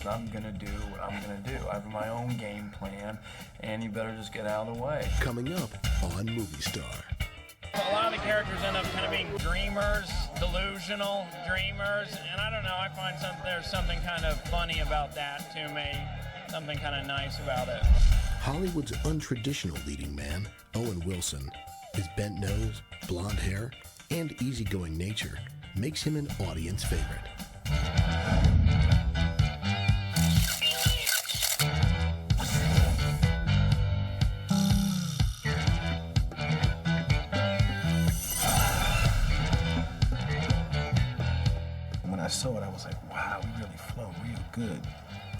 and I'm gonna do what I'm gonna do. I have my own game plan, and you better just get out of the way. Coming up on Movie Star. A lot of the characters end up kind of being dreamers, delusional dreamers, and I don't know, I find there's something kind of funny about that to me, something kind of nice about it. Hollywood's untraditional leading man, Owen Wilson, his bent nose, blonde hair, and easygoing nature makes him an audience favorite. When I saw it, I was like, wow, we really flow real good.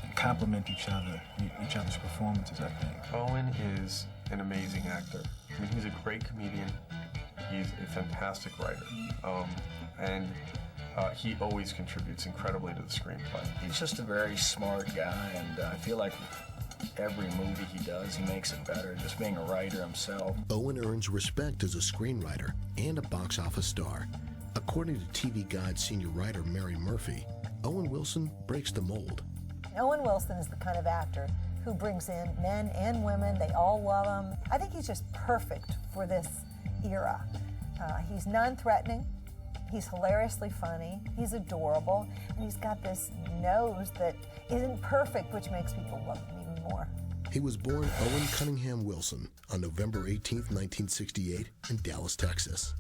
And complement each other's performances, I think. Owen is an amazing actor. I mean, he's a great comedian. He's a fantastic writer. And he always contributes incredibly to the screenplay. He's just a very smart guy, and I feel like every movie he does, he makes it better, just being a writer himself. Owen earns respect as a screenwriter and a box office star. According to TV Guide senior writer Mary Murphy, Owen Wilson breaks the mold. Owen Wilson is the kind of actor who brings in men and women. They all love him. I think he's just perfect for this era. He's non-threatening. He's hilariously funny. He's adorable. And he's got this nose that isn't perfect, which makes people love him even more. He was born Owen Cunningham Wilson on November 18, 1968 in Dallas, Texas.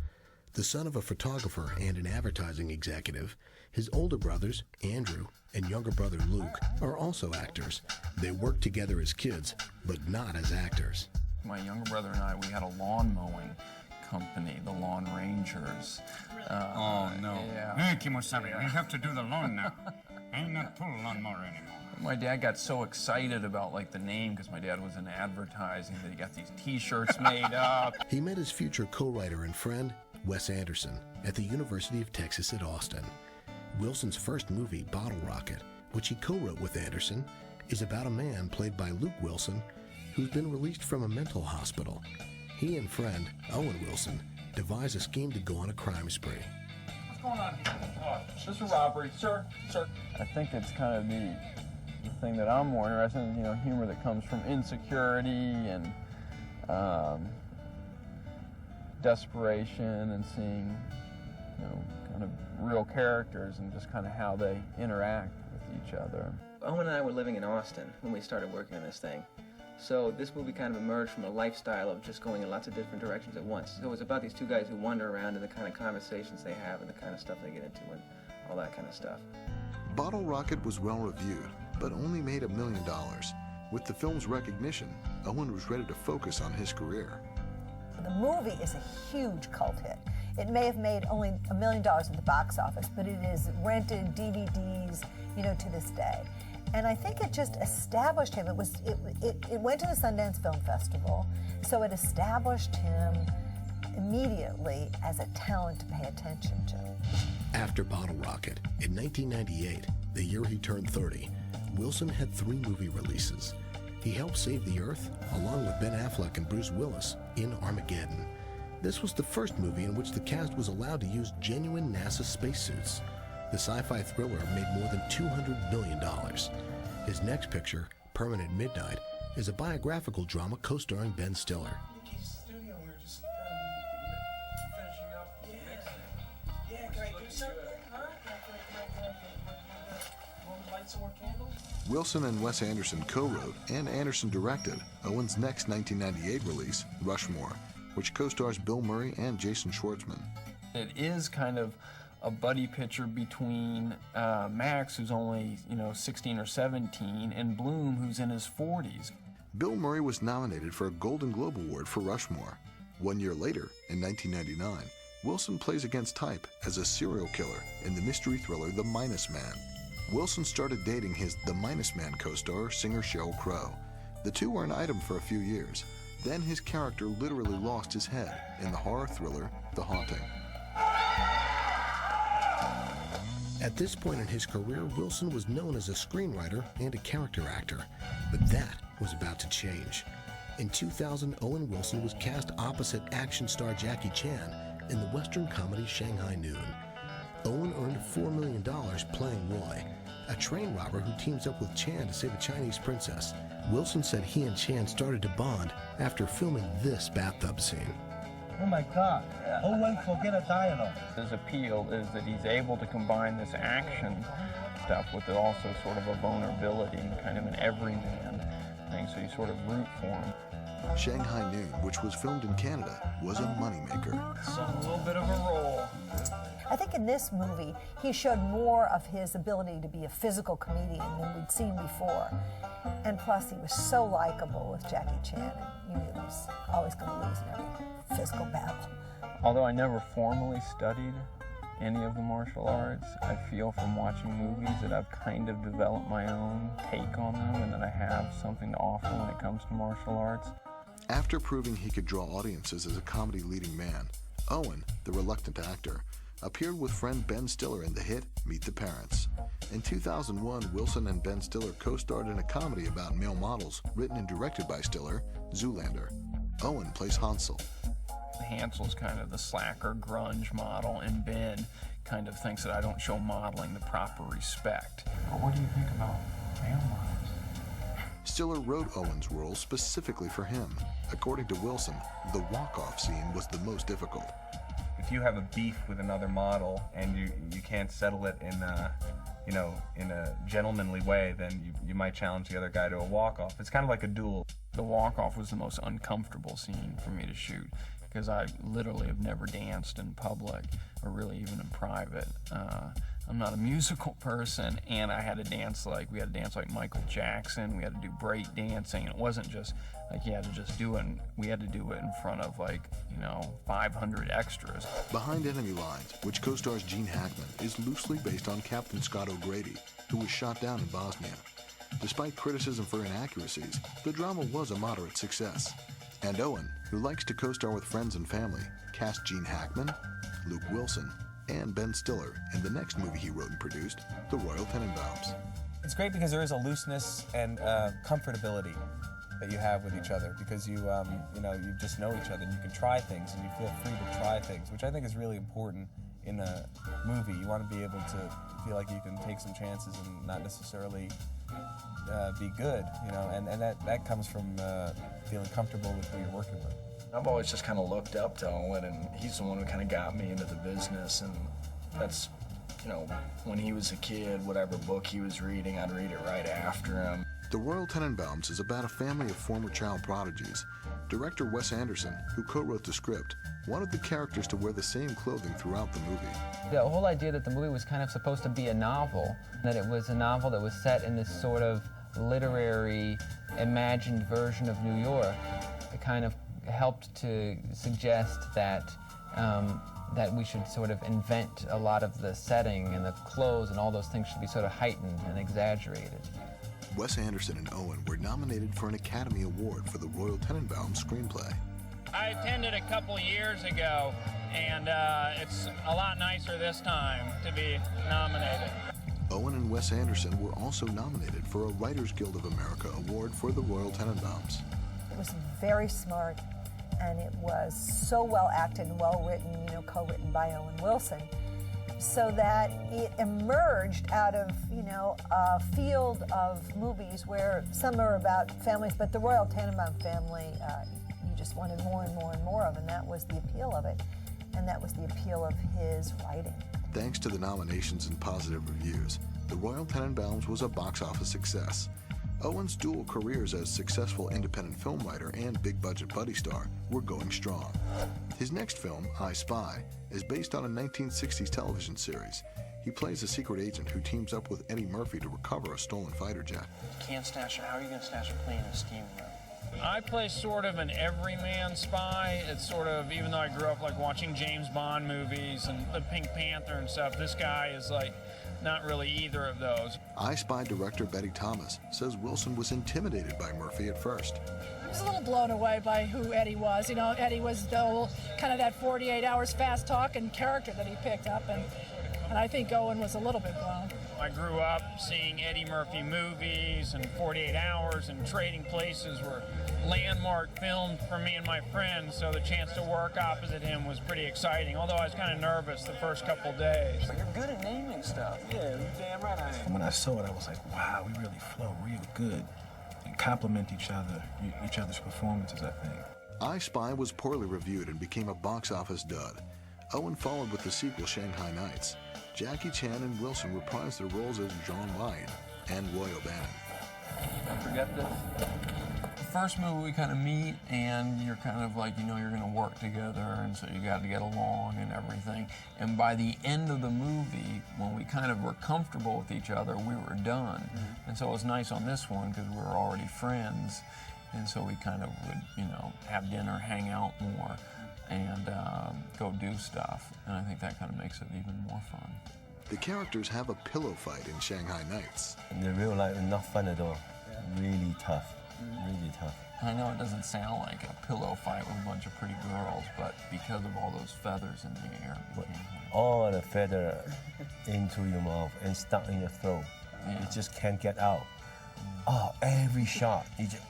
The son of a photographer and an advertising executive, his older brothers, Andrew, and younger brother Luke, are also actors. They worked together as kids, but not as actors. My younger brother and I, we had a lawn mowing company, the Lawn Rangers. Oh, no. Yeah. Hey, Kimosabi, I have to do the lawn now. I'm not pull lawnmower anymore. My dad got so excited about like the name, because my dad was in advertising, that he got these t-shirts made up. He met his future co-writer and friend, Wes Anderson, at the University of Texas at Austin. Wilson's first movie, Bottle Rocket, which he co-wrote with Anderson, is about a man played by Luke Wilson who's been released from a mental hospital. He and friend, Owen Wilson, devise a scheme to go on a crime spree. What's going on here? Oh, this is a robbery. Sir. I think it's kind of the thing that I'm more interested in, humor that comes from insecurity and desperation, and seeing, kind of real characters and just kind of how they interact with each other. Owen and I were living in Austin when we started working on this thing. So this movie kind of emerged from a lifestyle of just going in lots of different directions at once. So it was about these two guys who wander around and the kind of conversations they have and the kind of stuff they get into and all that kind of stuff. Bottle Rocket was well reviewed, but only made $1 million. With the film's recognition, Owen was ready to focus on his career. The movie is a huge cult hit. It may have made only $1 million at the box office, but it is rented DVDs, to this day. And I think it just established him. It went to the Sundance Film Festival, so it established him immediately as a talent to pay attention to. After Bottle Rocket, in 1998, the year he turned 30, Wilson had 3 movie releases. He helped save the Earth, along with Ben Affleck and Bruce Willis, in Armageddon. This was the first movie in which the cast was allowed to use genuine NASA spacesuits. The sci-fi thriller made more than $200 million. His next picture, Permanent Midnight, is a biographical drama co-starring Ben Stiller. Studio, we're just finishing up mixing. Yeah, can I do something? Huh? Want to light some more candles? Wilson and Wes Anderson co-wrote and Anderson directed Owen's next 1998 release, Rushmore, which co-stars Bill Murray and Jason Schwartzman. It is kind of a buddy picture between Max, who's only 16 or 17, and Bloom, who's in his 40s. Bill Murray was nominated for a Golden Globe Award for Rushmore. 1 year later, in 1999, Wilson plays against type as a serial killer in the mystery thriller The Minus Man. Wilson started dating his The Minus Man co-star, singer Sheryl Crow. The two were an item for a few years. Then his character literally lost his head in the horror thriller The Haunting. At this point in his career, Wilson was known as a screenwriter and a character actor, but that was about to change. In 2000, Owen Wilson was cast opposite action star Jackie Chan in the Western comedy Shanghai Noon. Owen earned $4 million playing Roy, a train robber who teams up with Chan to save a Chinese princess. Wilson said he and Chan started to bond after filming this bathtub scene. Oh my God, Owen forget a dialogue. His appeal is that he's able to combine this action stuff with also sort of a vulnerability and kind of an everyman thing, so you sort of root for him. Shanghai Noon, which was filmed in Canada, was a moneymaker. A little bit of a role. I think in this movie, he showed more of his ability to be a physical comedian than we'd seen before. And plus, he was so likable with Jackie Chan, and you knew he was always going to lose in every physical battle. Although I never formally studied any of the martial arts, I feel from watching movies that I've kind of developed my own take on them and that I have something to offer when it comes to martial arts. After proving he could draw audiences as a comedy leading man, Owen, the reluctant actor, appeared with friend Ben Stiller in the hit Meet the Parents. In 2001, Wilson and Ben Stiller co-starred in a comedy about male models, written and directed by Stiller, Zoolander. Owen plays Hansel. Hansel's kind of the slacker grunge model, and Ben kind of thinks that I don't show modeling the proper respect. But what do you think about male models? Stiller wrote Owen's role specifically for him. According to Wilson, the walk-off scene was the most difficult. If you have a beef with another model and you can't settle it in a gentlemanly way, then you might challenge the other guy to a walk-off. It's kind of like a duel. The walk-off was the most uncomfortable scene for me to shoot because I literally have never danced in public or really even in private. I'm not a musical person, and we had to dance like Michael Jackson. We had to do break dancing, and it wasn't just like you had to just do it. We had to do it in front of 500 extras. Behind Enemy Lines, which co-stars Gene Hackman, is loosely based on Captain Scott O'Grady, who was shot down in Bosnia. Despite criticism for inaccuracies, the drama was a moderate success. And Owen, who likes to co-star with friends and family, cast Gene Hackman, Luke Wilson, and Ben Stiller in the next movie he wrote and produced, The Royal Tenenbaums. It's great because there is a looseness and comfortability that you have with each other because you just know each other and you can try things and you feel free to try things, which I think is really important in a movie. You want to be able to feel like you can take some chances and not necessarily be good, and that comes from feeling comfortable with who you're working with. I've always just kind of looked up to Owen, and he's the one who kind of got me into the business, and that's, when he was a kid, whatever book he was reading, I'd read it right after him. The Royal Tenenbaums is about a family of former child prodigies. Director Wes Anderson, who co-wrote the script, wanted the characters to wear the same clothing throughout the movie. The whole idea that the movie was kind of supposed to be a novel, that it was a novel that was set in this sort of literary, imagined version of New York, it kind of helped to suggest that that we should sort of invent a lot of the setting and the clothes and all those things should be sort of heightened and exaggerated. Wes Anderson and Owen were nominated for an Academy Award for the Royal Tenenbaums screenplay. I attended a couple years ago, and it's a lot nicer this time to be nominated. Owen and Wes Anderson were also nominated for a Writers Guild of America Award for the Royal Tenenbaums. It was very smart, and it was so well acted and well written, co-written by Owen Wilson, so that it emerged out of, a field of movies where some are about families, but the Royal Tenenbaum family, you just wanted more and more and more of, and that was the appeal of it, and that was the appeal of his writing. Thanks to the nominations and positive reviews, The Royal Tenenbaums was a box office success. Owen's dual careers as successful independent film writer and big-budget buddy star were going strong. His next film, I Spy, is based on a 1960s television series. He plays a secret agent who teams up with Eddie Murphy to recover a stolen fighter jet. You can't stash it. How are you going to stash a plane in a steam room? I play sort of an everyman spy. It's sort of, even though I grew up watching James Bond movies and the Pink Panther and stuff, this guy is not really either of those. I Spy director Betty Thomas says Wilson was intimidated by Murphy at first. I was a little blown away by who Eddie was. Eddie was the whole kind of that 48 hours fast talking character that he picked up, and And I think Owen was a little bit blown. I grew up seeing Eddie Murphy movies and 48 Hours and Trading Places were landmark films for me and my friends, so the chance to work opposite him was pretty exciting, although I was kind of nervous the first couple days. But you're good at naming stuff. Yeah, you damn right I am. When I saw it, I was like, wow, we really flow real good and complement each other's performances, I think. I Spy was poorly reviewed and became a box office dud. Owen followed with the sequel Shanghai Nights. Jackie Chan and Wilson reprised their roles as John Ryan and Roy O'Bannon. I forget this. The first movie we kind of meet and you're kind of like, you know, you're going to work together and so you got to get along and everything. And by the end of the movie, when we kind of were comfortable with each other, we were done. Mm-hmm. And so it was nice on this one because we were already friends. And so we kind of would, you know, have dinner, hang out more, and go do stuff. And I think that kind of makes it even more fun. The characters have a pillow fight in Shanghai Nights. In real life, not fun at all. Really tough. Really tough. I know it doesn't sound like a pillow fight with a bunch of pretty girls, but because of all those feathers in the air. All the feather into your mouth and stuck in your throat. Yeah. You just can't get out. Oh, every shot. You just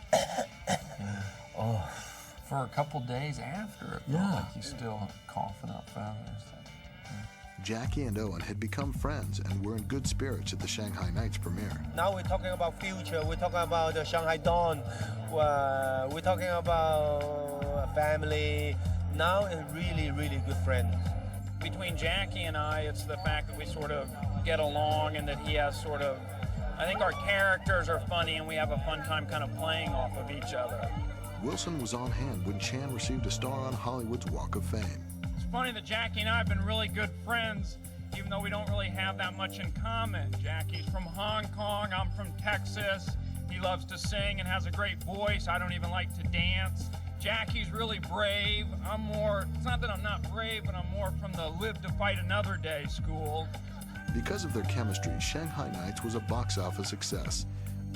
oh. For a couple days after, it felt like he's still coughing up feathers. Jackie and Owen had become friends and were in good spirits at the Shanghai Nights premiere. Now we're talking about future, we're talking about the Shanghai Dawn, we're talking about family. Now it's really, really good friends. Between Jackie and I, it's the fact that we sort of get along and that he has sort of, I think our characters are funny and we have a fun time kind of playing off of each other. Wilson was on hand when Chan received a star on Hollywood's Walk of Fame. It's funny that Jackie and I have been really good friends, even though we don't really have that much in common. Jackie's from Hong Kong, I'm from Texas. He loves to sing and has a great voice. I don't even like to dance. Jackie's really brave. I'm more, it's not that I'm not brave, but I'm more from the live to fight another day school. Because of their chemistry, Shanghai Nights was a box office success.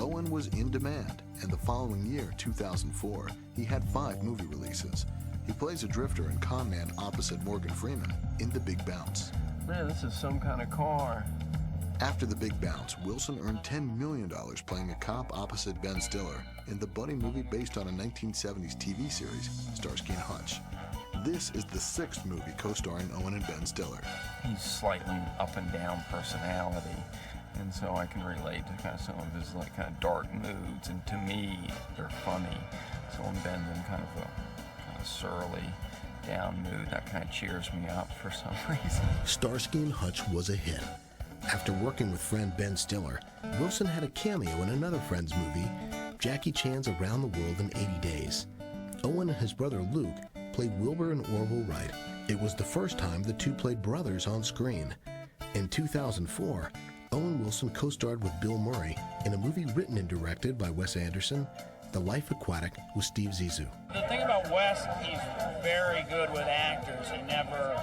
Owen was in demand, and the following year, 2004, he had 5 movie releases. He plays a drifter and con man opposite Morgan Freeman in The Big Bounce. Man, this is some kind of car. After The Big Bounce, Wilson earned $10 million playing a cop opposite Ben Stiller in the buddy movie based on a 1970s TV series, Starsky and Hutch. This is the 6th movie co-starring Owen and Ben Stiller. He's slightly up and down personality, and so I can relate to kind of some of his like kind of dark moods, and to me, they're funny. So when Ben's in kind of a surly, down mood, that kind of cheers me up for some reason. Starsky and Hutch was a hit. After working with friend Ben Stiller, Wilson had a cameo in another Friends movie, Jackie Chan's Around the World in 80 Days. Owen and his brother Luke played Wilbur and Orville Wright. It was the first time the two played brothers on screen. In 2004, Owen Wilson co-starred with Bill Murray in a movie written and directed by Wes Anderson, The Life Aquatic with Steve Zissou. The thing about Wes, he's very good with actors. He never,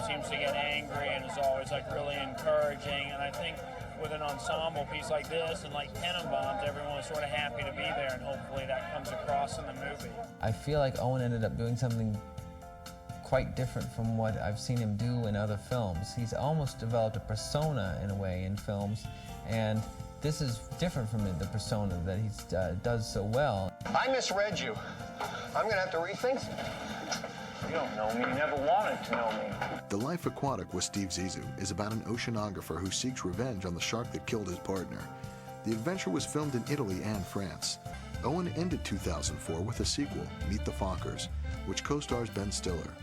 seems to get angry and is always like really encouraging. And I think with an ensemble piece like this and like Tenenbaums, everyone's sort of happy to be there, and hopefully that comes across in the movie. I feel like Owen ended up doing something quite different from what I've seen him do in other films. He's almost developed a persona in a way in films, and this is different from the persona that he does so well. I misread you. I'm going to have to rethink. You don't know me. You never wanted to know me. The Life Aquatic with Steve Zissou is about an oceanographer who seeks revenge on the shark that killed his partner. The adventure was filmed in Italy and France. Owen ended 2004 with a sequel, Meet the Fockers, which co-stars Ben Stiller.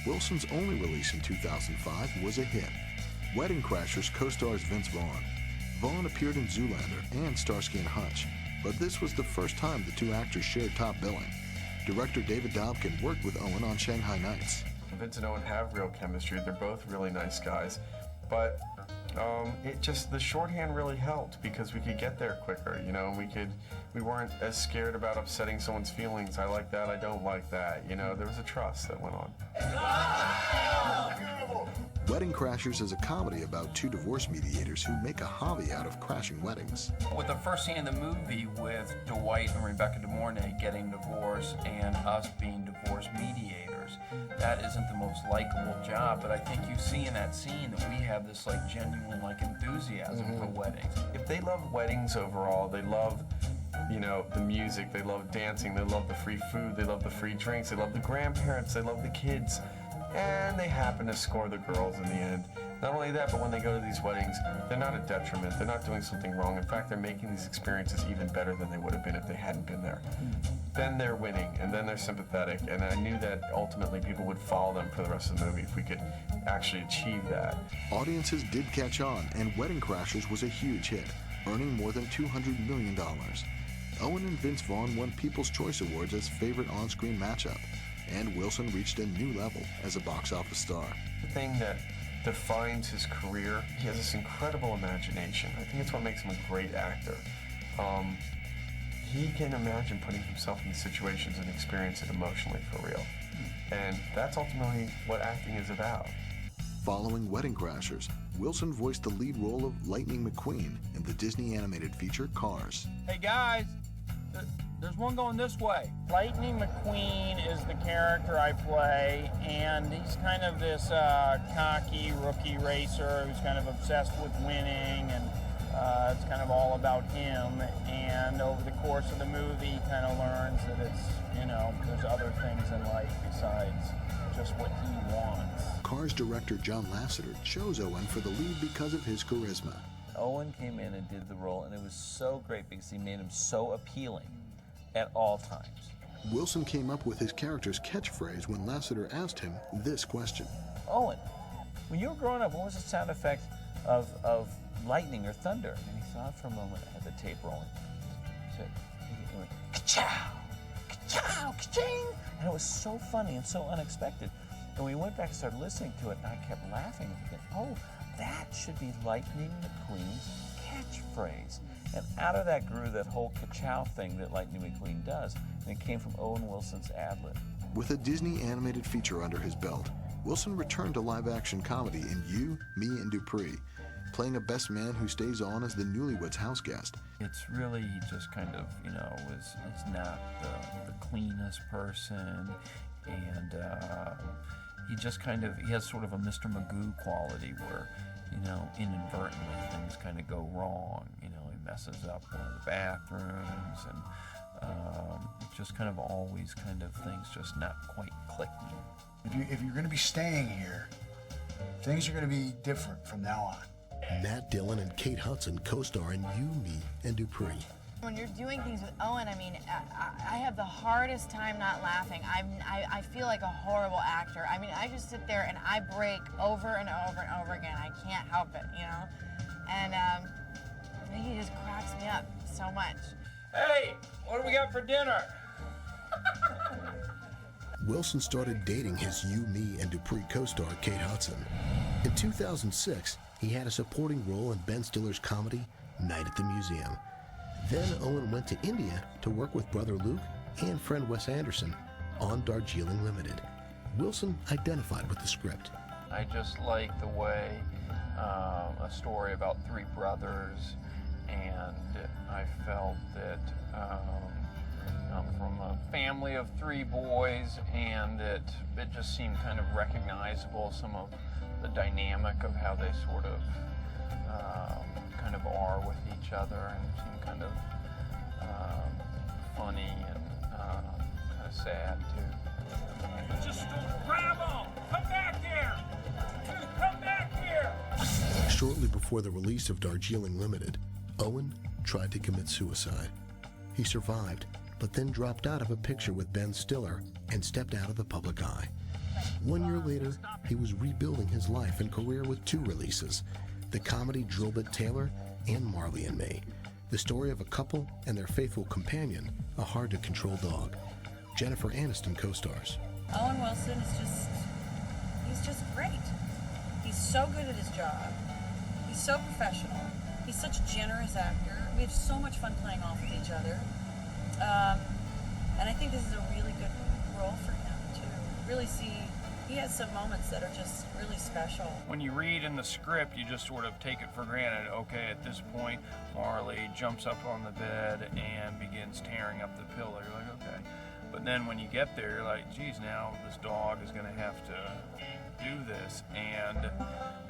Wilson's only release in 2005 was a hit. Wedding Crashers co-stars Vince Vaughn. Vaughn appeared in Zoolander and Starsky and Hutch, but this was the first time the two actors shared top billing. Director David Dobkin worked with Owen on Shanghai Nights. Vince and Owen have real chemistry. They're both really nice guys, but the shorthand really helped because we could get there quicker. We weren't as scared about upsetting someone's feelings. I like that, I don't like that. There was a trust that went on. Wedding Crashers is a comedy about two divorce mediators who make a hobby out of crashing weddings. With the first scene in the movie with Dwight and Rebecca De Mornay getting divorced and us being divorce mediators, characters. That isn't the most likable job, but I think you see in that scene that we have this like genuine like enthusiasm for weddings. If they love weddings overall, they love, you know, the music, they love dancing, they love the free food, they love the free drinks, they love the grandparents, they love the kids, and they happen to score the girls in the end. Not only that, but when they go to these weddings, they're not a detriment, they're not doing something wrong. In fact, they're making these experiences even better than they would have been if they hadn't been there. Then they're winning, and then they're sympathetic, and I knew that ultimately people would follow them for the rest of the movie if we could actually achieve that. Audiences did catch on, and Wedding Crashers was a huge hit, earning more than $200 million. Owen and Vince Vaughn won People's Choice Awards as favorite on-screen matchup, and Wilson reached a new level as a box office star. The thing that defines his career, he has this incredible imagination. I think it's what makes him a great actor. He can imagine putting himself in situations and experience it emotionally for real. And that's ultimately what acting is about. Following Wedding Crashers, Wilson voiced the lead role of Lightning McQueen in the Disney animated feature Cars. Hey guys, there's one going this way. Lightning McQueen is the character I play, and he's kind of this cocky rookie racer who's kind of obsessed with winning, and it's kind of all about him. And over the course of the movie, he kind of learns that it's, you know, there's other things in life besides just what he wants. Cars director John Lasseter chose Owen for the lead because of his charisma. Owen came in and did the role, and it was so great because he made him so appealing at all times. Wilson came up with his character's catchphrase when Lasseter asked him this question. Owen, when you were growing up, what was the sound effect of lightning or thunder? And he thought for a moment, had the tape rolling. So he went, ka-chow, ka-chow, ka-ching. And it was so funny and so unexpected. And we went back and started listening to it, and I kept laughing and thinking, oh, that should be Lightning McQueen's catchphrase. And out of that grew that whole ka-chow thing that Lightning McQueen does, and it came from Owen Wilson's ad-lib. With a Disney animated feature under his belt, Wilson returned to live-action comedy in You, Me, and Dupree, playing a best man who stays on as the Newlyweds house guest. It's really just kind of, you know, it's not the cleanest person, and he just kind of, he has sort of a Mr. Magoo quality where, you know, inadvertently things kind of go wrong. You know, he messes up one of the bathrooms, and it's just kind of always kind of things just not quite clicking. If you're going to be staying here, things are going to be different from now on. Matt Dillon and Kate Hudson co-star in You, Me, and Dupree. When you're doing things with Owen, I mean, I have the hardest time not laughing. I feel like a horrible actor. I mean, I just sit there and I break over and over and over again. I can't help it, you know? And he just cracks me up so much. Hey, what do we got for dinner? Wilson started dating his You, Me, and Dupree co-star Kate Hudson. In 2006, he had a supporting role in Ben Stiller's comedy, Night at the Museum. Then Owen went to India to work with brother Luke and friend Wes Anderson on Darjeeling Limited. Wilson identified with the script. I just like the way a story about three brothers, and I felt that I'm from a family of three boys, and it just seemed kind of recognizable, some of the dynamic of how they sort of kind of are with each other, and seemed kind of funny and kind of sad too. Just grab them! Come back here! Dude, come back here! Shortly before the release of Darjeeling Limited, Owen tried to commit suicide. He survived, but then dropped out of a picture with Ben Stiller and stepped out of the public eye. 1 year later, he was rebuilding his life and career with two releases, the comedy Drillbit Taylor and Marley and Me, the story of a couple and their faithful companion, a hard-to-control dog. Jennifer Aniston co-stars. Owen Wilson is he's just great. He's so good at his job. He's so professional. He's such a generous actor. We have so much fun playing off of each other. And I think this is a really good role for him to really see. He has some moments that are just really special. When you read in the script, you just sort of take it for granted. Okay, at this point, Marley jumps up on the bed and begins tearing up the pillow. You're like, okay. But then when you get there, you're like, geez, now this dog is going to have to do this. And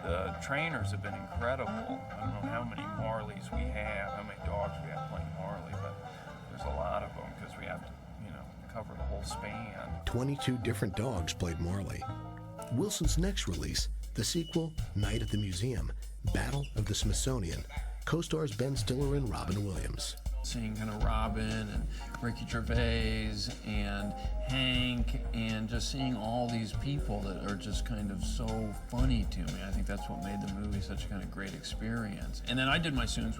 the trainers have been incredible. I don't know how many Marleys we have, how many dogs we have playing Marley, but there's a lot of them because we have to, cover the whole span. 22 different dogs played Marley. Wilson's next release, the sequel, Night at the Museum, Battle of the Smithsonian, co-stars Ben Stiller and Robin Williams. Seeing kind of Robin and Ricky Gervais and Hank and just seeing all these people that are just kind of so funny to me. I think that's what made the movie such a kind of great experience. And then I did my scenes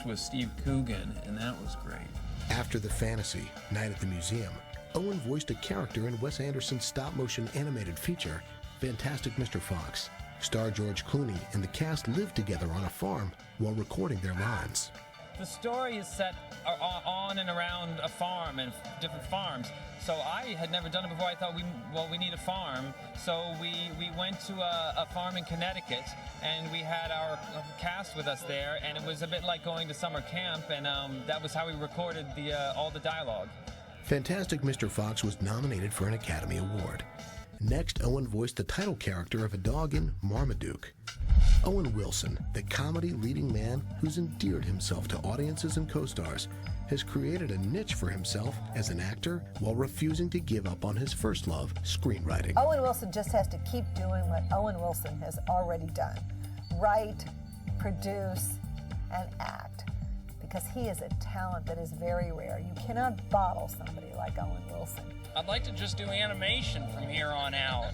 with Steve Coogan, and that was great. After the fantasy, Night at the Museum, Owen voiced a character in Wes Anderson's stop-motion animated feature, Fantastic Mr. Fox. Star George Clooney and the cast lived together on a farm while recording their lines. The story is set on and around a farm and different farms. So I had never done it before. I thought we need a farm. So we went to a farm in Connecticut, and we had our cast with us there, and it was a bit like going to summer camp, and that was how we recorded all the dialogue. Fantastic Mr. Fox was nominated for an Academy Award. Next, Owen voiced the title character of a dog in Marmaduke. Owen Wilson, the comedy leading man who's endeared himself to audiences and co-stars, has created a niche for himself as an actor while refusing to give up on his first love, screenwriting. Owen Wilson just has to keep doing what Owen Wilson has already done. Write, produce, and act. Because he is a talent that is very rare. You cannot bottle somebody like Owen Wilson. I'd like to just do animation from here on out.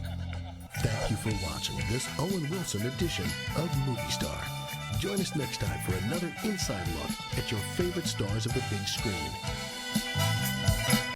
Thank you for watching this Owen Wilson edition of Movie Star. Join us next time for another inside look at your favorite stars of the big screen.